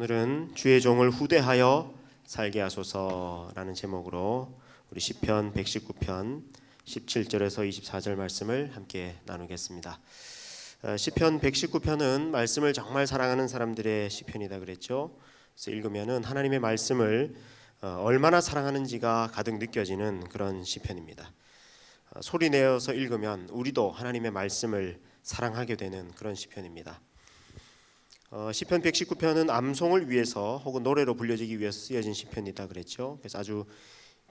오늘은 주의 종을 후대하여 살게 하소서라는 제목으로 우리 시편 119편 17절에서 24절 말씀을 함께 나누겠습니다. 시편 119편은 말씀을 정말 사랑하는 사람들의 시편이다 그랬죠. 그래서 읽으면은 하나님의 말씀을 얼마나 사랑하는지가 가득 느껴지는 그런 시편입니다. 소리 내어서 읽으면 우리도 하나님의 말씀을 사랑하게 되는 그런 시편입니다. 시편 119편은 암송을 위해서 혹은 노래로 불려지기 위해서 쓰여진 시편이다 그랬죠. 그래서 아주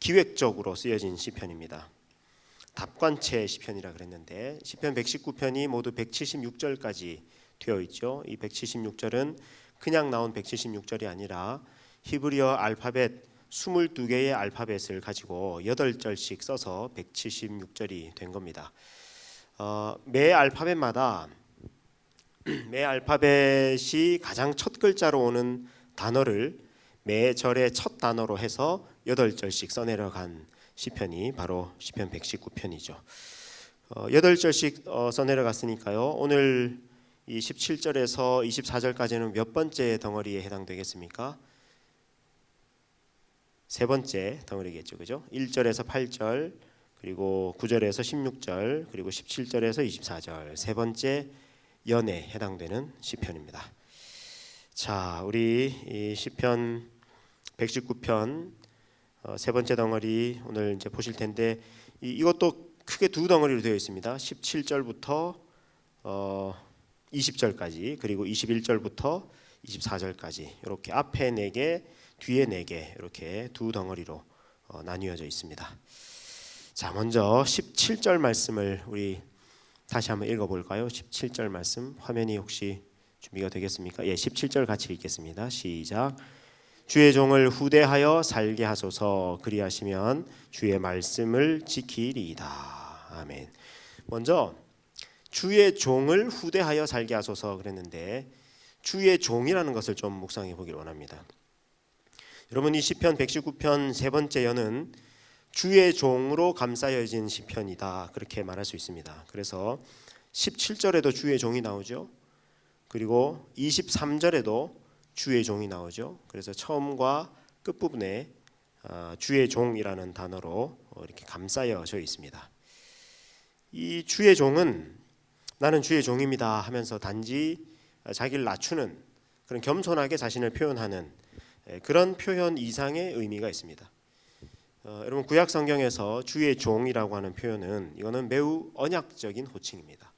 기획적으로 쓰여진 시편입니다. 답관체 시편이라 그랬는데 시편 119편이 모두 176절까지 되어 있죠. 이 176절은 그냥 나온 176절이 아니라 히브리어 알파벳 22개의 알파벳을 가지고 8절씩 써서 176절이 된 겁니다. 매 알파벳이 가장 첫 글자로 오는 단어를 매 절의 첫 단어로 해서 8절씩 써내려간 시편이 바로 시편 119편이죠. 8절씩 써내려갔으니까요. 오늘 이 17절에서 24절까지는 몇 번째 덩어리에 해당되겠습니까? 세 번째 덩어리겠죠. 그죠? 1절에서 8절, 그리고 9절에서 16절, 그리고 17절에서 24절, 세 번째 연에 해당되는 시편입니다. 자, 우리 이 시편 119편 세 번째 덩어리 오늘 이제 보실 텐데 이것도 크게 두 덩어리로 되어 있습니다. 17절부터 20절까지 그리고 21절부터 24절까지 이렇게 앞에 4개, 뒤에 4개 이렇게 두 덩어리로 나뉘어져 있습니다. 자, 먼저 17절 말씀을 우리 다시 한번 읽어볼까요? 17절 말씀 화면이 혹시 준비가 되겠습니까? 17절 같이 읽겠습니다. 시작. 주의 종을 후대하여 살게 하소서. 그리하시면 주의 말씀을 지키리이다. 아멘. 먼저 주의 종을 후대하여 살게 하소서 그랬는데 주의 종이라는 것을 좀 묵상해 보길 원합니다. 여러분, 이 시편 119편 세 번째 연은 주의 종으로 감싸여진 시편이다 그렇게 말할 수 있습니다. 그래서 17절에도 주의 종이 나오죠. 그리고 23절에도 주의 종이 나오죠. 그래서 처음과 끝부분에 주의 종이라는 단어로 이렇게 감싸여져 있습니다. 이 주의 종은 나는 주의 종입니다 하면서 단지 자기를 낮추는 그런 겸손하게 자신을 표현하는 그런 표현 이상의 의미가 있습니다. 여러분, 구약 성경에서 주의 종이라고 하는 표현은 이거는 매우 언약적인 호칭입니다.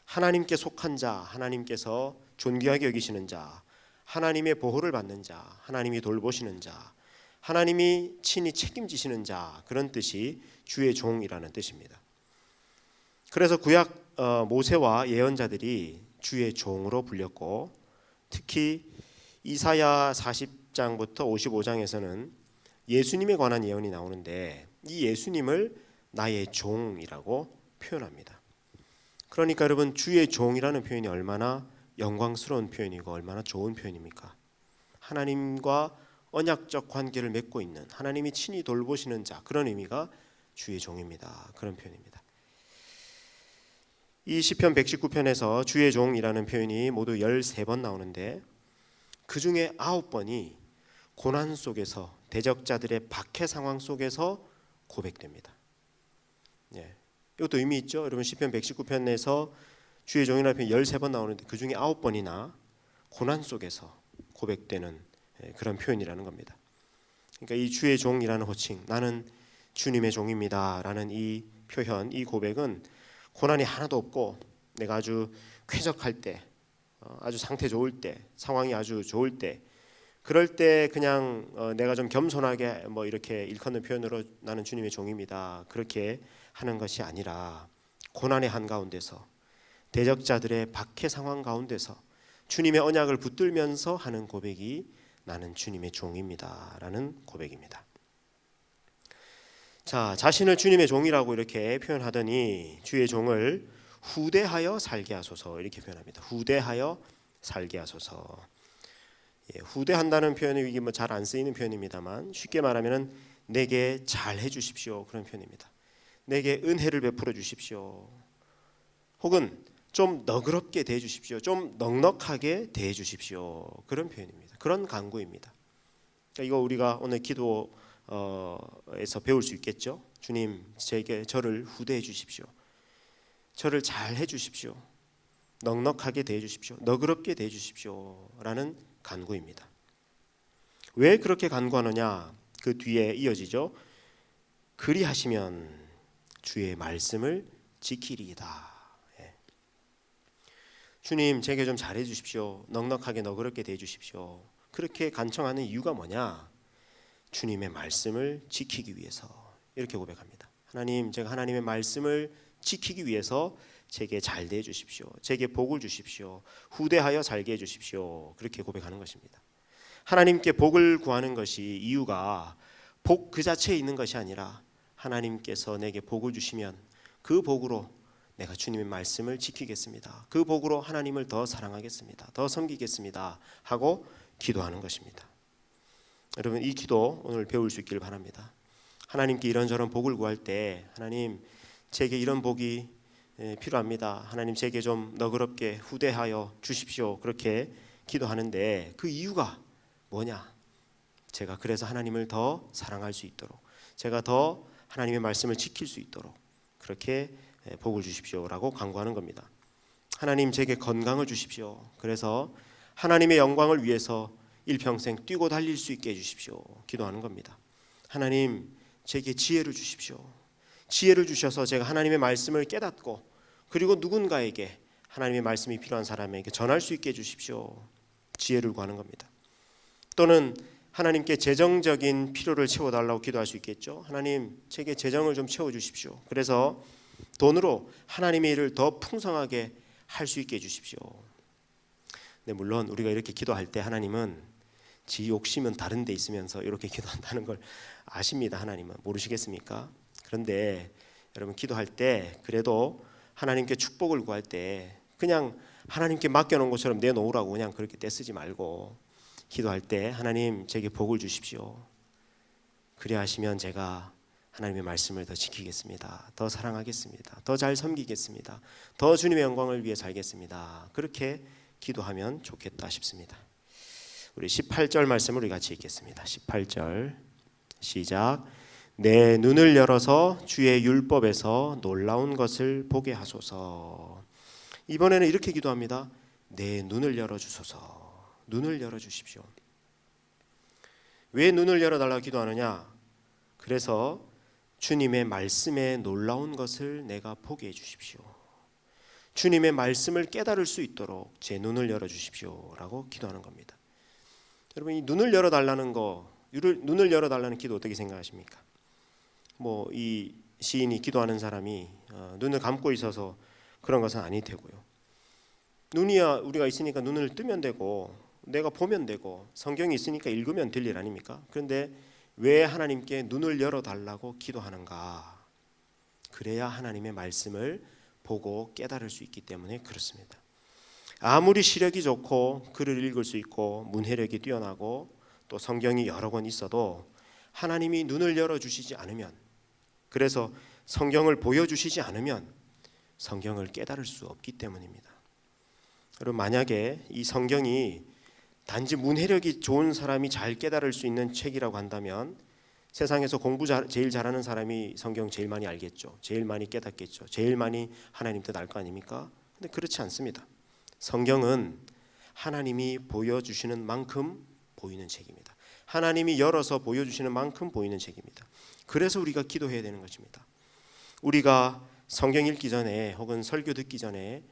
하나님께 속한 자, 하나님께서 존귀하게 여기시는 자, 하나님의 보호를 받는 자, 하나님이 돌보시는 자, 하나님이 친히 책임지시는 자, 그런 뜻이 주의 종이라는 뜻입니다. 그래서 구약 모세와 예언자들이 주의 종으로 불렸고 특히 이사야 40장부터 55장에서는 예수님에 관한 예언이 나오는데 이 예수님을 나의 종이라고 표현합니다. 그러니까 여러분, 주의 종이라는 표현이 얼마나 영광스러운 표현이고 얼마나 좋은 표현입니까? 하나님과 언약적 관계를 맺고 있는, 하나님이 친히 돌보시는 자, 그런 의미가 주의 종입니다. 그런 표현입니다. 이 시편 119편에서 주의 종이라는 표현이 모두 13번 나오는데 그 중에 9번이 고난 속에서, 대적자들의 박해 상황 속에서 고백됩니다. 이것도 의미 있죠. 여러분, 시편 119편에서 주의 종이라는 표현이 13번 나오는데 그 중에 9번이나 고난 속에서 고백되는 그런 표현이라는 겁니다. 그러니까 이 주의 종이라는 호칭, 나는 주님의 종입니다 라는 이 표현, 이 고백은 고난이 하나도 없고 내가 아주 쾌적할 때, 아주 상태 좋을 때, 상황이 아주 좋을 때, 그럴 때 그냥 내가 좀 겸손하게 이렇게 일컫는 표현으로 나는 주님의 종입니다 그렇게 하는 것이 아니라 고난의 한가운데서, 대적자들의 박해 상황 가운데서 주님의 언약을 붙들면서 하는 고백이 나는 주님의 종입니다 라는 고백입니다. 자, 자신을 주님의 종이라고 이렇게 표현하더니 주의 종을 후대하여 살게 하소서 이렇게 표현합니다. 후대하여 살게 하소서. 후대한다는 표현이 이게 잘 안 쓰이는 표현입니다만 쉽게 말하면은 내게 잘 해주십시오 그런 표현입니다. 내게 은혜를 베풀어 주십시오. 혹은 좀 너그럽게 대해 주십시오. 좀 넉넉하게 대해 주십시오. 그런 표현입니다. 그런 간구입니다. 그러니까 이거 우리가 오늘 기도에서 배울 수 있겠죠. 주님, 저를 후대해 주십시오. 저를 잘 해 주십시오. 넉넉하게 대해 주십시오. 너그럽게 대해 주십시오. 라는 간구입니다. 왜 그렇게 간구하느냐? 그 뒤에 이어지죠. 그리하시면 주의 말씀을 지키리이다. 주님, 제게 좀 잘해 주십시오. 넉넉하게 너그럽게 대해 주십시오. 그렇게 간청하는 이유가 뭐냐? 주님의 말씀을 지키기 위해서. 이렇게 고백합니다. 하나님, 제가 하나님의 말씀을 지키기 위해서 제게 잘 대해 주십시오. 제게 복을 주십시오. 후대하여 살게 해 주십시오. 그렇게 고백하는 것입니다. 하나님께 복을 구하는 것이 이유가 복 그 자체에 있는 것이 아니라 하나님께서 내게 복을 주시면 그 복으로 내가 주님의 말씀을 지키겠습니다. 그 복으로 하나님을 더 사랑하겠습니다. 더 섬기겠습니다. 하고 기도하는 것입니다. 여러분, 이 기도 오늘 배울 수 있기를 바랍니다. 하나님께 이런저런 복을 구할 때 하나님, 제게 이런 복이 필요합니다. 하나님, 제게 좀 너그럽게 후대하여 주십시오. 그렇게 기도하는데 그 이유가 뭐냐? 제가 그래서 하나님을 더 사랑할 수 있도록, 제가 더 하나님의 말씀을 지킬 수 있도록 그렇게 복을 주십시오라고 간구하는 겁니다. 하나님, 제게 건강을 주십시오. 그래서 하나님의 영광을 위해서 일평생 뛰고 달릴 수 있게 해주십시오. 기도하는 겁니다. 하나님, 제게 지혜를 주십시오. 지혜를 주셔서 제가 하나님의 말씀을 깨닫고 그리고 누군가에게 하나님의 말씀이 필요한 사람에게 전할 수 있게 해주십시오. 지혜를 구하는 겁니다. 또는 하나님께 재정적인 필요를 채워달라고 기도할 수 있겠죠. 하나님, 제게 재정을 좀 채워주십시오. 그래서 돈으로 하나님의 일을 더 풍성하게 할 수 있게 해주십시오. 네, 물론 우리가 이렇게 기도할 때 하나님은 지 욕심은 다른 데 있으면서 이렇게 기도한다는 걸 아십니다. 하나님은 모르시겠습니까? 그런데 여러분, 기도할 때 그래도 하나님께 축복을 구할 때 그냥 하나님께 맡겨놓은 것처럼 내놓으라고 그냥 그렇게 떼쓰지 말고 기도할 때 하나님, 제게 복을 주십시오. 그래 하시면 제가 하나님의 말씀을 더 지키겠습니다. 더 사랑하겠습니다. 더 잘 섬기겠습니다. 더 주님의 영광을 위해 살겠습니다. 그렇게 기도하면 좋겠다 싶습니다. 우리 18절 말씀을 우리 같이 읽겠습니다. 18절 시작. 내 눈을 열어서 주의 율법에서 놀라운 것을 보게 하소서. 이번에는 이렇게 기도합니다. 내 눈을 열어주소서. 눈을 열어주십시오. 왜 눈을 열어달라고 기도하느냐? 그래서 주님의 말씀에 놀라운 것을 내가 보게 해주십시오. 주님의 말씀을 깨달을 수 있도록 제 눈을 열어주십시오 라고 기도하는 겁니다. 여러분, 이 눈을 열어달라는 거, 눈을 열어달라는 기도 어떻게 생각하십니까? 이 시인이 기도하는 사람이 눈을 감고 있어서 그런 것은 아닐 테고요. 눈이야 우리가 있으니까 눈을 뜨면 되고 내가 보면 되고 성경이 있으니까 읽으면 될 일 아닙니까? 그런데 왜 하나님께 눈을 열어달라고 기도하는가? 그래야 하나님의 말씀을 보고 깨달을 수 있기 때문에 그렇습니다. 아무리 시력이 좋고 글을 읽을 수 있고 문해력이 뛰어나고 또 성경이 여러 권 있어도 하나님이 눈을 열어주시지 않으면, 그래서 성경을 보여주시지 않으면 성경을 깨달을 수 없기 때문입니다. 여러분, 만약에 이 성경이 단지 문해력이 좋은 사람이 잘 깨달을 수 있는 책이라고 한다면 세상에서 공부 제일 잘하는 사람이 성경 제일 많이 알겠죠. 제일 많이 깨닫겠죠. 제일 많이 하나님 뜻 알 거 아닙니까? 근데 그렇지 않습니다. 성경은 하나님이 보여주시는 만큼 보이는 책입니다. 하나님이 열어서 보여주시는 만큼 보이는 책입니다. 그래서 우리가 기도해야 되는 것입니다. 우리가 성경 읽기 전에 혹은 설교 듣기 전에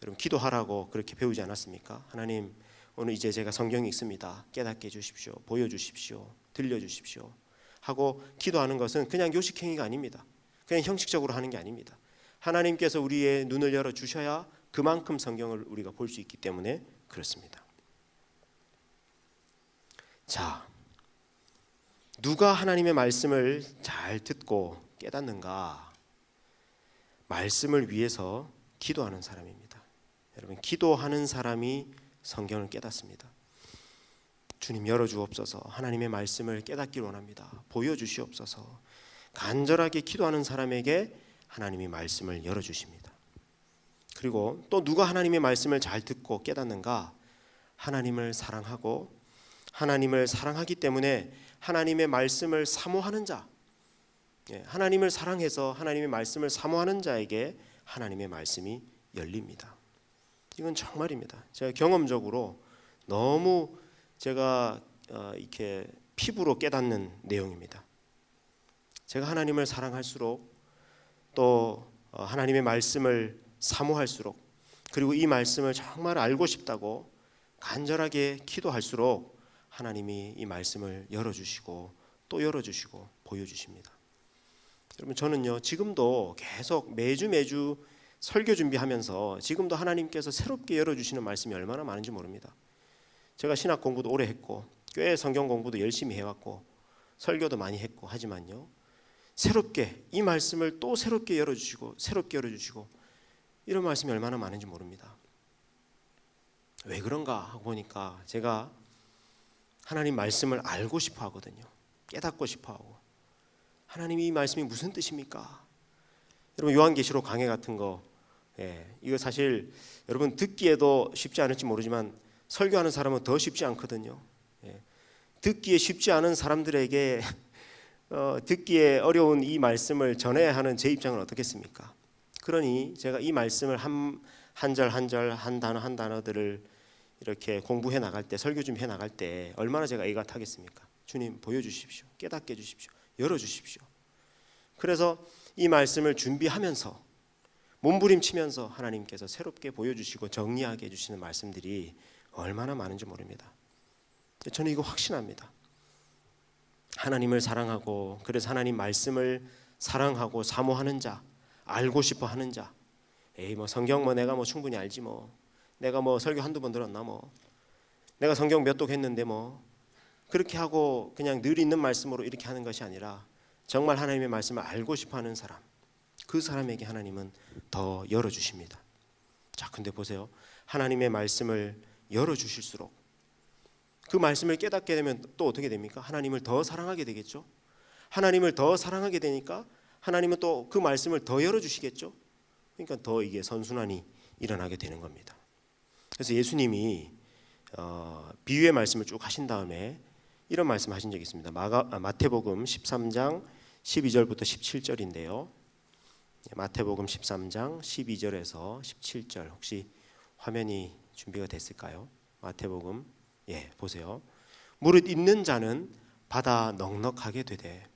여러분 기도하라고 그렇게 배우지 않았습니까? 하나님, 오늘 이제 제가 성경 읽습니다. 깨닫게 해주십시오. 보여주십시오. 들려주십시오. 하고 기도하는 것은 그냥 요식행위가 아닙니다. 그냥 형식적으로 하는 게 아닙니다. 하나님께서 우리의 눈을 열어주셔야 그만큼 성경을 우리가 볼 수 있기 때문에 그렇습니다. 자, 누가 하나님의 말씀을 잘 듣고 깨닫는가? 말씀을 위해서 기도하는 사람입니다. 여러분, 기도하는 사람이 성경을 깨닫습니다. 주님 열어주옵소서. 하나님의 말씀을 깨닫기를 원합니다. 보여주시옵소서. 간절하게 기도하는 사람에게 하나님이 말씀을 열어주십니다. 그리고 또 누가 하나님의 말씀을 잘 듣고 깨닫는가? 하나님을 사랑하고 하나님을 사랑하기 때문에 하나님의 말씀을 사모하는 자, 하나님을 사랑해서 하나님의 말씀을 사모하는 자에게 하나님의 말씀이 열립니다. 이건 정말입니다. 제가 경험적으로 너무 제가 이렇게 피부로 깨닫는 내용입니다. 제가 하나님을 사랑할수록 또 하나님의 말씀을 사모할수록 그리고 이 말씀을 정말 알고 싶다고 간절하게 기도할수록 하나님이 이 말씀을 열어주시고 또 열어주시고 보여주십니다. 여러분 저는요 지금도 계속 매주 설교 준비하면서 지금도 하나님께서 새롭게 열어주시는 말씀이 얼마나 많은지 모릅니다. 제가 신학 공부도 오래 했고 꽤 성경 공부도 열심히 해왔고 설교도 많이 했고 하지만요 새롭게 이 말씀을 또 새롭게 열어주시고 새롭게 열어주시고 이런 말씀이 얼마나 많은지 모릅니다. 왜 그런가 하고 보니까 제가 하나님 말씀을 알고 싶어 하거든요. 깨닫고 싶어 하고 하나님이 이 말씀이 무슨 뜻입니까? 여러분 요한계시록 강해 같은 거 이거 사실 여러분 듣기에도 쉽지 않을지 모르지만 설교하는 사람은 더 쉽지 않거든요. 듣기에 쉽지 않은 사람들에게 듣기에 어려운 이 말씀을 전해야 하는 제 입장은 어떻겠습니까? 그러니 제가 이 말씀을 한 절 한 절 한 단어 한 단어들을 이렇게 공부해 나갈 때 설교 좀 해 나갈 때 얼마나 제가 애가 타겠습니까? 주님 보여주십시오. 깨닫게 해주십시오. 열어주십시오. 그래서 이 말씀을 준비하면서 몸부림치면서 하나님께서 새롭게 보여주시고 정리하게 해주시는 말씀들이 얼마나 많은지 모릅니다. 저는 이거 확신합니다. 하나님을 사랑하고 그래서 하나님 말씀을 사랑하고 사모하는 자, 알고 싶어 하는 자, 뭐 성경 내가 충분히 알지 내가 설교 한두 번 들었나 내가 성경 몇 독 했는데 그렇게 하고 그냥 늘 있는 말씀으로 이렇게 하는 것이 아니라 정말 하나님의 말씀을 알고 싶어 하는 사람, 그 사람에게 하나님은 더 열어주십니다. 자, 근데 보세요. 하나님의 말씀을 열어주실수록 그 말씀을 깨닫게 되면 또 어떻게 됩니까? 하나님을 더 사랑하게 되겠죠. 하나님을 더 사랑하게 되니까 하나님은 또 그 말씀을 더 열어주시겠죠. 그러니까 더 이게 선순환이 일어나게 되는 겁니다. 그래서 예수님이 비유의 말씀을 쭉 하신 다음에 이런 말씀 하신 적이 있습니다. 마태복음 13장 12절부터 17절인데요. 마태복음 13장 12절에서 17절 혹시 화면이 준비가 됐을까요? 마태복음 보세요. 무릇 있는 자는 받아 넉넉하게 되되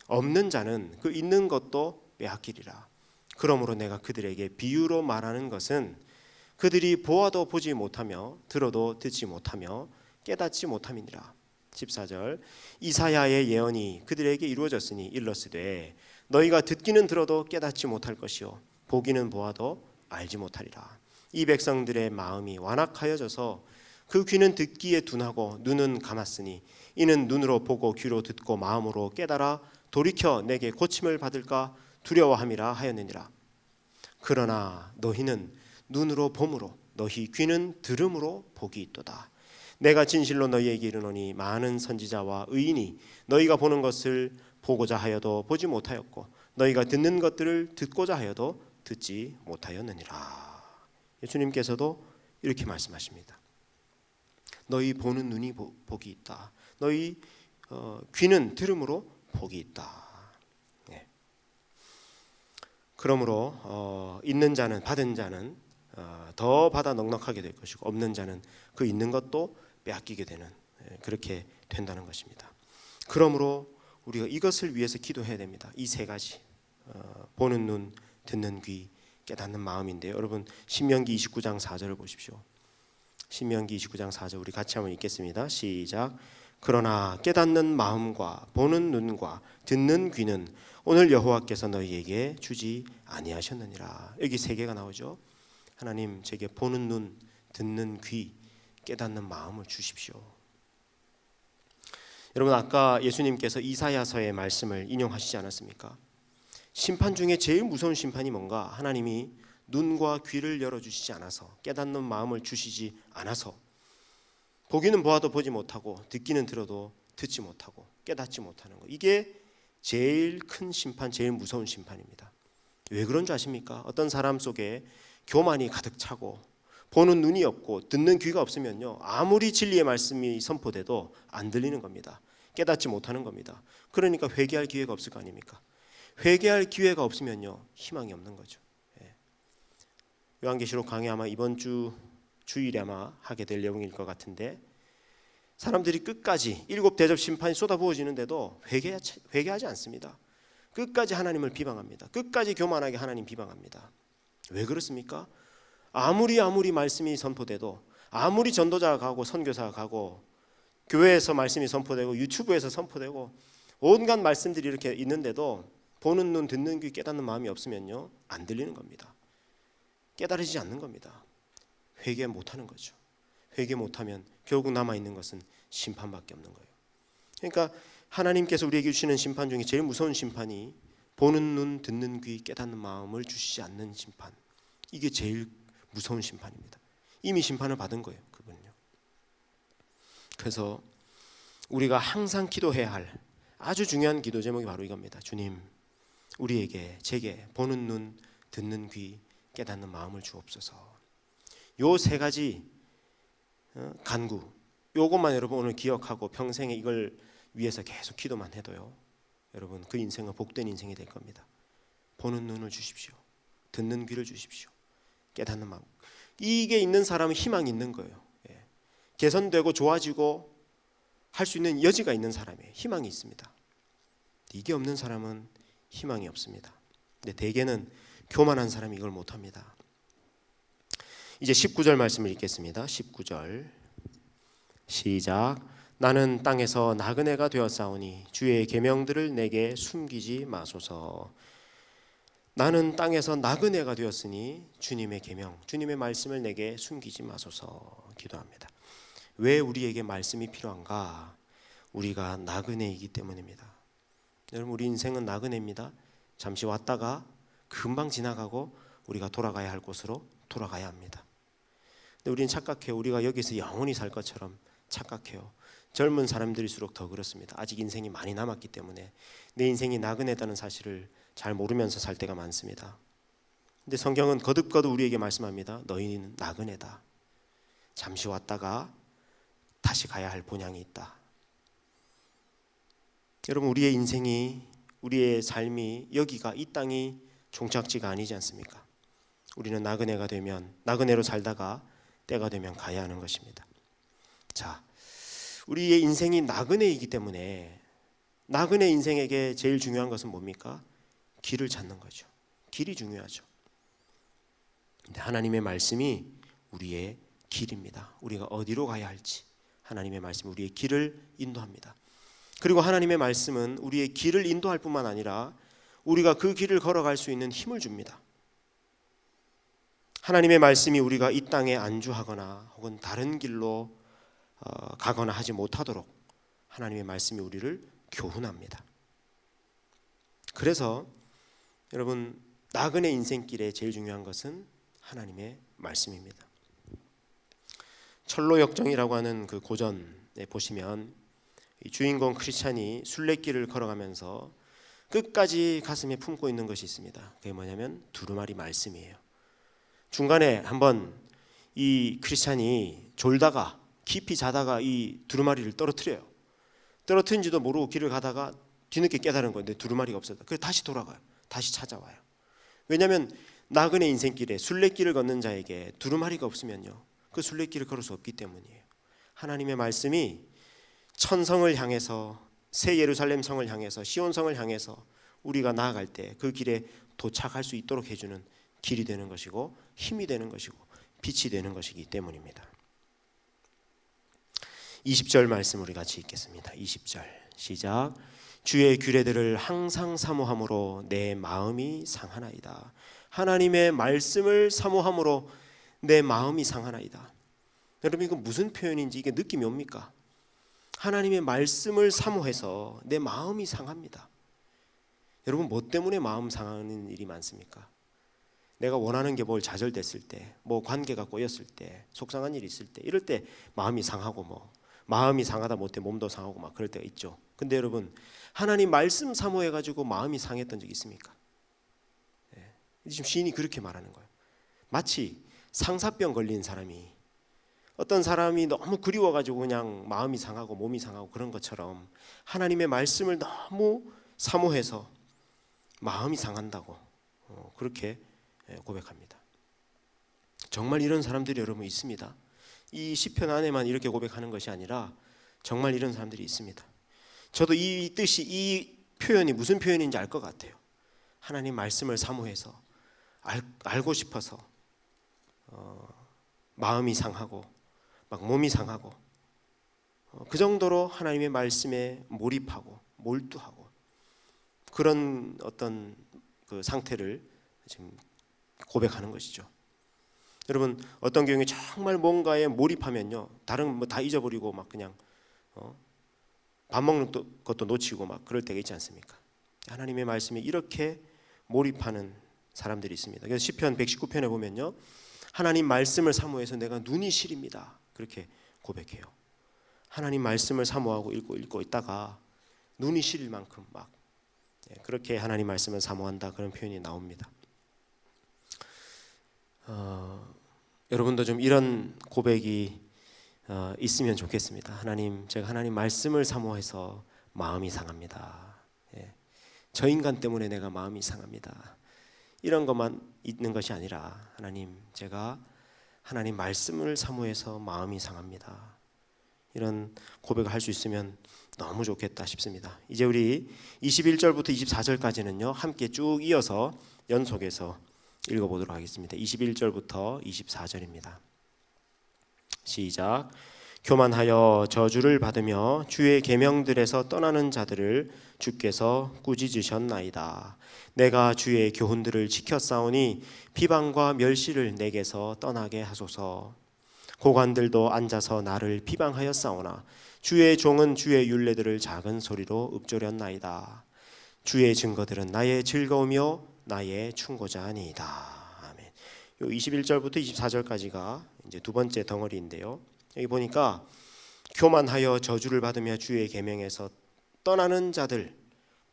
없는 자는 그 있는 것도 빼앗기리라. 그러므로 내가 그들에게 비유로 말하는 것은 그들이 보아도 보지 못하며 들어도 듣지 못하며 깨닫지 못함이니라. 14절 이사야의 예언이 그들에게 이루어졌으니 일러스되 너희가 듣기는 들어도 깨닫지 못할 것이요 보기는 보아도 알지 못하리라. 이 백성들의 마음이 완악하여져서 그 귀는 듣기에 둔하고 눈은 감았으니 이는 눈으로 보고 귀로 듣고 마음으로 깨달아 돌이켜 내게 고침을 받을까 두려워함이라 하였느니라. 그러나 너희는 눈으로 봄으로 너희 귀는 들음으로 복이 있도다. 내가 진실로 너희에게 이르노니 많은 선지자와 의인이 너희가 보는 것을 보고자 하여도 보지 못하였고 너희가 듣는 것들을 듣고자 하여도 듣지 못하였느니라. 예수님께서도 이렇게 말씀하십니다. 너희 보는 눈이 복이 있다. 너희 귀는 들음으로 복이 있다. 그러므로 있는 자는 받은 자는 더 받아 넉넉하게 될 것이고 없는 자는 그 있는 것도 빼앗기게 되는 그렇게 된다는 것입니다. 그러므로 우리가 이것을 위해서 기도해야 됩니다. 이 세 가지 보는 눈, 듣는 귀, 깨닫는 마음인데요. 여러분 신명기 29장 4절을 보십시오. 신명기 29장 4절 우리 같이 한번 읽겠습니다. 시작. 그러나 깨닫는 마음과 보는 눈과 듣는 귀는 오늘 여호와께서 너희에게 주지 아니하셨느니라. 여기 세 개가 나오죠. 하나님 제게 보는 눈, 듣는 귀, 깨닫는 마음을 주십시오. 여러분 아까 예수님께서 이사야서의 말씀을 인용하시지 않았습니까? 심판 중에 제일 무서운 심판이 뭔가? 하나님이 눈과 귀를 열어주시지 않아서 깨닫는 마음을 주시지 않아서 보기는 보아도 보지 못하고 듣기는 들어도 듣지 못하고 깨닫지 못하는 거. 이게 제일 큰 심판, 제일 무서운 심판입니다. 왜 그런 줄 아십니까? 어떤 사람 속에 교만이 가득 차고 보는 눈이 없고 듣는 귀가 없으면요, 아무리 진리의 말씀이 선포돼도 안 들리는 겁니다. 깨닫지 못하는 겁니다. 그러니까 회개할 기회가 없을 거 아닙니까? 회개할 기회가 없으면요, 희망이 없는 거죠. 요한계시록 강의 아마 이번 주일에 아마 하게 될 내용일 것 같은데, 사람들이 끝까지 7 대접 심판이 쏟아부어지는데도 회개하지 않습니다. 끝까지 하나님을 비방합니다. 끝까지 교만하게 하나님 비방합니다. 왜 그렇습니까? 아무리 말씀이 선포돼도, 아무리 전도자가 가고 선교사가 가고 교회에서 말씀이 선포되고 유튜브에서 선포되고 온갖 말씀들이 이렇게 있는데도 보는 눈, 듣는 귀, 깨닫는 마음이 없으면요, 안 들리는 겁니다. 깨달으지 않는 겁니다. 회개 못하는 거죠. 회개 못하면 결국 남아있는 것은 심판밖에 없는 거예요. 그러니까 하나님께서 우리에게 주시는 심판 중에 제일 무서운 심판이 보는 눈, 듣는 귀, 깨닫는 마음을 주시지 않는 심판. 이게 제일 무서운 심판입니다. 이미 심판을 받은 거예요, 그분요. 그래서 우리가 항상 기도해야 할 아주 중요한 기도 제목이 바로 이겁니다. 주님, 우리에게, 제게 보는 눈, 듣는 귀, 깨닫는 마음을 주옵소서. 요 3가지 간구, 요것만 여러분 오늘 기억하고 평생에 이걸 위해서 계속 기도만 해도요, 여러분 그 인생은 복된 인생이 될 겁니다. 보는 눈을 주십시오. 듣는 귀를 주십시오. 깨닫는 마음. 이게 있는 사람은 희망이 있는 거예요. 개선되고 좋아지고 할 수 있는 여지가 있는 사람이에요. 희망이 있습니다. 이게 없는 사람은 희망이 없습니다. 근데 대개는 교만한 사람이 이걸 못합니다. 이제 19절 말씀을 읽겠습니다. 19절 시작. 나는 땅에서 나그네가 되었사오니 주의 계명들을 내게 숨기지 마소서. 나는 땅에서 나그네가 되었으니 주님의 계명, 주님의 말씀을 내게 숨기지 마소서 기도합니다. 왜 우리에게 말씀이 필요한가? 우리가 나그네이기 때문입니다. 여러분, 우리 인생은 나그네입니다. 잠시 왔다가 금방 지나가고 우리가 돌아가야 할 곳으로 돌아가야 합니다. 근데 우리는 착각해요. 우리가 여기서 영원히 살 것처럼 착각해요. 젊은 사람들일수록 더 그렇습니다. 아직 인생이 많이 남았기 때문에 내 인생이 나그네다는 사실을 잘 모르면서 살 때가 많습니다. 근데 성경은 거듭거듭 우리에게 말씀합니다. 너희는 나그네다. 잠시 왔다가 다시 가야 할 본향이 있다. 여러분, 우리의 인생이, 우리의 삶이, 여기가, 이 땅이 종착지가 아니지 않습니까? 우리는 나그네가 되면, 나그네로 살다가 때가 되면 가야 하는 것입니다. 자, 우리의 인생이 나그네이기 때문에 나그네 인생에게 제일 중요한 것은 뭡니까? 길을 찾는 거죠. 길이 중요하죠. 근데 하나님의 말씀이 우리의 길입니다. 우리가 어디로 가야 할지 하나님의 말씀이 우리의 길을 인도합니다. 그리고 하나님의 말씀은 우리의 길을 인도할 뿐만 아니라 우리가 그 길을 걸어갈 수 있는 힘을 줍니다. 하나님의 말씀이 우리가 이 땅에 안주하거나 혹은 다른 길로 가거나 하지 못하도록 하나님의 말씀이 우리를 교훈합니다. 그래서 여러분, 나그네 인생길에 제일 중요한 것은 하나님의 말씀입니다. 철로역정이라고 하는 그 고전에 보시면 이 주인공 크리스찬이 순례길을 걸어가면서 끝까지 가슴에 품고 있는 것이 있습니다. 그게 뭐냐면 두루마리 말씀이에요. 중간에 한번 이 크리스찬이 졸다가, 깊이 자다가 이 두루마리를 떨어뜨려요. 떨어뜨린지도 모르고 길을 가다가 뒤늦게 깨달은 건데 두루마리가 없어졌다. 그래서 다시 돌아가요. 다시 찾아와요. 왜냐하면 나그네 인생길에 순례길을 걷는 자에게 두루마리가 없으면요, 그 순례길을 걸을 수 없기 때문이에요. 하나님의 말씀이 천성을 향해서, 새 예루살렘 성을 향해서, 시온성을 향해서 우리가 나아갈 때 그 길에 도착할 수 있도록 해주는 길이 되는 것이고 힘이 되는 것이고 빛이 되는 것이기 때문입니다. 20절 말씀 우리 같이 읽겠습니다. 20절 시작. 주의 규례들을 항상 사모함으로 내 마음이 상하나이다. 하나님의 말씀을 사모함으로 내 마음이 상하나이다. 여러분, 이거 무슨 표현인지 이게 느낌이 옵니까? 하나님의 말씀을 사모해서 내 마음이 상합니다. 여러분, 뭐 때문에 마음 상하는 일이 많습니까? 내가 원하는 게 뭘 좌절됐을 때, 뭐 관계가 꼬였을 때, 속상한 일이 있을 때, 이럴 때 마음이 상하고, 뭐 마음이 상하다 못해 몸도 상하고 막 그럴 때가 있죠. 근데 여러분, 하나님 말씀 사모해가지고 마음이 상했던 적 있습니까? 지금 시인이 그렇게 말하는 거예요. 마치 상사병 걸린 사람이, 어떤 사람이 너무 그리워가지고 그냥 마음이 상하고 몸이 상하고 그런 것처럼 하나님의 말씀을 너무 사모해서 마음이 상한다고 그렇게 고백합니다. 정말 이런 사람들이 여러분 있습니다. 이 시편 안에만 이렇게 고백하는 것이 아니라 정말 이런 사람들이 있습니다. 저도 이 뜻이, 이 표현이 무슨 표현인지 알 것 같아요. 하나님 말씀을 사모해서 알고 싶어서 마음이 상하고 막 몸이 상하고 그 정도로 하나님의 말씀에 몰입하고 몰두하고 그런 어떤 그 상태를 지금 고백하는 것이죠. 여러분, 어떤 경우에 정말 뭔가에 몰입하면요, 다른 뭐 다 잊어버리고 막 그냥 밥 먹는 것도 놓치고 막 그럴 때가 있지 않습니까? 하나님의 말씀에 이렇게 몰입하는 사람들이 있습니다. 그래서 시편 119편에 보면요, 하나님 말씀을 사모해서 내가 눈이 시립니다, 그렇게 고백해요. 하나님 말씀을 사모하고 읽고 있다가 눈이 시릴 만큼 막 그렇게 하나님 말씀을 사모한다, 그런 표현이 나옵니다. 여러분도 좀 이런 고백이 있으면 좋겠습니다. 하나님, 제가 하나님 말씀을 사모해서 마음이 상합니다. 저 인간 때문에 내가 마음이 상합니다. 이런 것만 있는 것이 아니라 하나님, 제가 하나님 말씀을 사모해서 마음이 상합니다. 이런 고백을 할 수 있으면 너무 좋겠다 싶습니다. 이제 우리 21절부터 24절까지는요 함께 쭉 이어서 연속해서 읽어보도록 하겠습니다. 21절부터 24절입니다. 시작. 교만하여 저주를 받으며 주의 계명들에서 떠나는 자들을 주께서 꾸짖으셨나이다. 내가 주의 교훈들을 지켰사오니 비방과 멸시를 내게서 떠나게 하소서. 고관들도 앉아서 나를 비방하였사오나 주의 종은 주의 율례들을 작은 소리로 읊조렸나이다. 주의 증거들은 나의 즐거우며 나의 충고자니이다. 아멘. 요 21절부터 24절까지가 이제 두 번째 덩어리인데요. 여기 보니까 교만하여 저주를 받으며 주의 계명에서 떠나는 자들,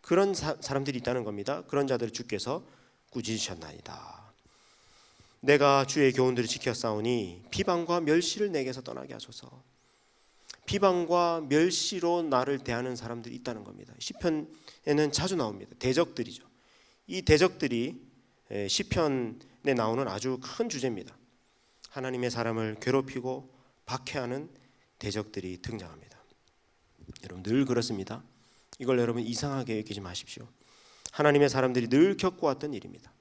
그런 사람들이 있다는 겁니다. 그런 자들을 주께서 꾸짖으셨나이다. 내가 주의 교훈들을 지켰사오니 비방과 멸시를 내게서 떠나게 하소서. 비방과 멸시로 나를 대하는 사람들이 있다는 겁니다. 시편에는 자주 나옵니다. 대적들이죠. 이 대적들이 시편에 나오는 아주 큰 주제입니다. 하나님의 사람을 괴롭히고 박해하는 대적들이 등장합니다. 여러분, 늘 그렇습니다. 이걸 여러분 이상하게 여기지 마십시오. 하나님의 사람들이 늘 겪어왔던 일입니다.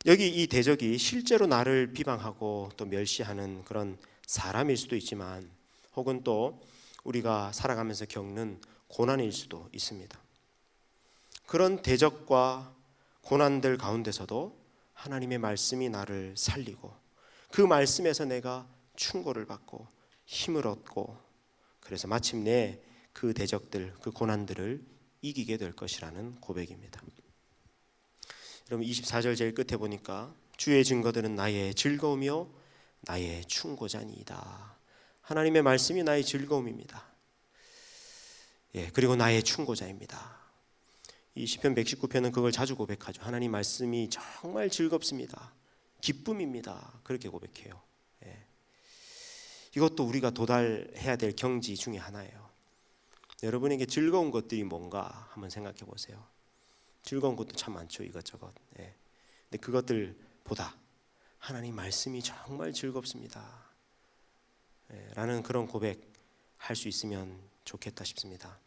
여기 이 대적이 실제로 나를 비방하고 또 멸시하는 그런 사람일 수도 있지만, 혹은 또 우리가 살아가면서 겪는 고난일 수도 있습니다. 그런 대적과 고난들 가운데서도 하나님의 말씀이 나를 살리고 그 말씀에서 내가 충고를 받고 힘을 얻고, 그래서 마침내 그 대적들, 그 고난들을 이기게 될 것이라는 고백입니다. 여러분, 24절 제일 끝에 보니까 주의 증거들은 나의 즐거우며 나의 충고자니이다. 하나님의 말씀이 나의 즐거움입니다. 그리고 나의 충고자입니다. 이 시편 119편은 그걸 자주 고백하죠. 하나님 말씀이 정말 즐겁습니다. 기쁨입니다. 그렇게 고백해요. 이것도 우리가 도달해야 될 경지 중에 하나예요. 여러분에게 즐거운 것들이 뭔가 한번 생각해 보세요. 즐거운 것도 참 많죠, 이것저것. 근데 그것들보다 하나님 말씀이 정말 즐겁습니다. 라는 그런 고백 할 수 있으면 좋겠다 싶습니다.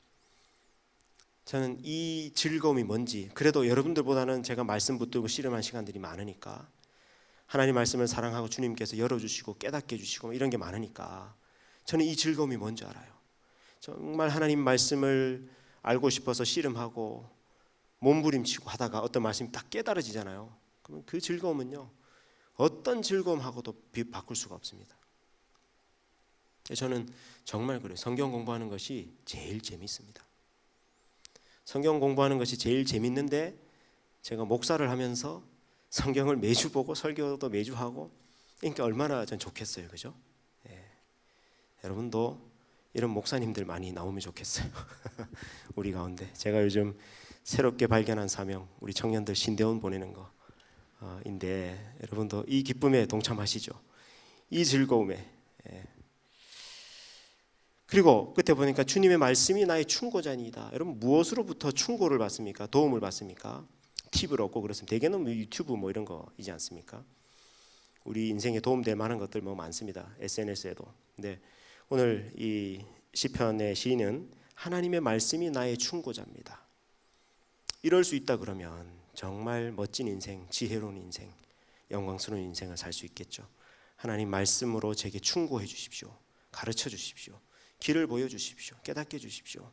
저는 이 즐거움이 뭔지, 그래도 여러분들보다는 제가 말씀 붙들고 씨름한 시간들이 많으니까, 하나님 말씀을 사랑하고 주님께서 열어주시고 깨닫게 해주시고 이런 게 많으니까 저는 이 즐거움이 뭔지 알아요. 정말 하나님 말씀을 알고 싶어서 씨름하고 몸부림치고 하다가 어떤 말씀이 딱 깨달아지잖아요. 그러면 그 즐거움은요, 어떤 즐거움하고도 바꿀 수가 없습니다. 저는 정말 그래요. 성경 공부하는 것이 제일 재밌습니다. 성경 공부하는 것이 제일 재밌는데, 제가 목사를 하면서 성경을 매주 보고 설교도 매주 하고, 그러니까 얼마나 전 좋겠어요, 그죠? 여러분도 이런 목사님들 많이 나오면 좋겠어요. 우리 가운데 제가 요즘 새롭게 발견한 사명, 우리 청년들 신대원 보내는 거 인데 여러분도 이 기쁨에 동참하시죠. 이 즐거움에. 그리고 끝에 보니까 주님의 말씀이 나의 충고자니이다. 여러분 무엇으로부터 충고를 받습니까? 도움을 받습니까? 팁을 얻고 그렇습니다. 대개는 유튜브 이런 거이지 않습니까? 우리 인생에 도움될 만한 것들 많습니다. SNS에도. 근데 오늘 이 시편의 시인은 하나님의 말씀이 나의 충고자입니다. 이럴 수 있다 그러면 정말 멋진 인생, 지혜로운 인생, 영광스러운 인생을 살 수 있겠죠. 하나님 말씀으로 제게 충고해 주십시오. 가르쳐 주십시오. 길을 보여주십시오. 깨닫게 해주십시오.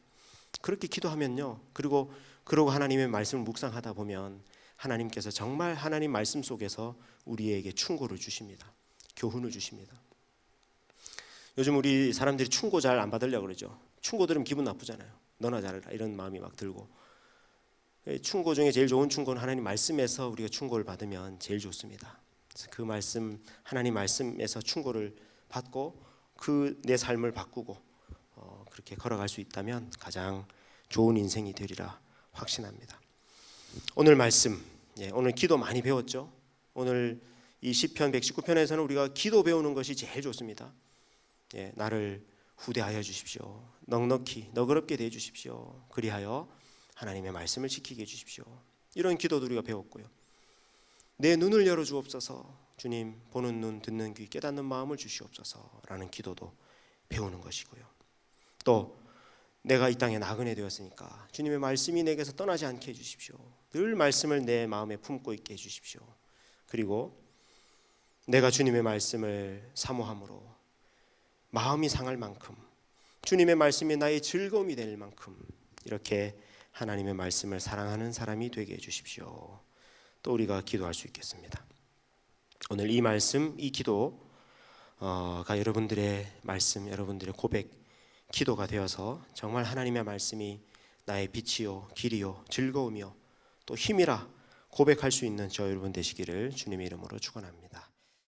그렇게 기도하면요. 그러고 하나님의 말씀을 묵상하다 보면 하나님께서 정말 하나님 말씀 속에서 우리에게 충고를 주십니다. 교훈을 주십니다. 요즘 우리 사람들이 충고 잘 안 받으려고 그러죠. 충고 들으면 기분 나쁘잖아요. 너나 잘해라 이런 마음이 막 들고. 충고 중에 제일 좋은 충고는 하나님 말씀에서 우리가 충고를 받으면 제일 좋습니다. 그래서 그 말씀, 하나님 말씀에서 충고를 받고 내 삶을 바꾸고 그렇게 걸어갈 수 있다면 가장 좋은 인생이 되리라 확신합니다. 오늘 말씀, 오늘 기도 많이 배웠죠. 오늘 이 시편 119편에서는 우리가 기도 배우는 것이 제일 좋습니다. 나를 후대하여 주십시오. 넉넉히 너그럽게 대해 주십시오. 그리하여 하나님의 말씀을 지키게 해 주십시오. 이런 기도도 우리가 배웠고요. 내 눈을 열어 주옵소서. 주님 보는 눈, 듣는 귀, 깨닫는 마음을 주시옵소서라는 기도도 배우는 것이고요. 또 내가 이 땅에 나그네 되었으니까 주님의 말씀이 내게서 떠나지 않게 해주십시오. 늘 말씀을 내 마음에 품고 있게 해주십시오. 그리고 내가 주님의 말씀을 사모함으로 마음이 상할 만큼 주님의 말씀이 나의 즐거움이 될 만큼 이렇게 하나님의 말씀을 사랑하는 사람이 되게 해주십시오. 또 우리가 기도할 수 있겠습니다. 오늘 이 말씀, 이 기도가 여러분들의 말씀, 여러분들의 고백, 기도가 되어서 정말 하나님의 말씀이 나의 빛이요, 길이요, 즐거움이요, 또 힘이라 고백할 수 있는 저 여러분 되시기를 주님의 이름으로 축원합니다.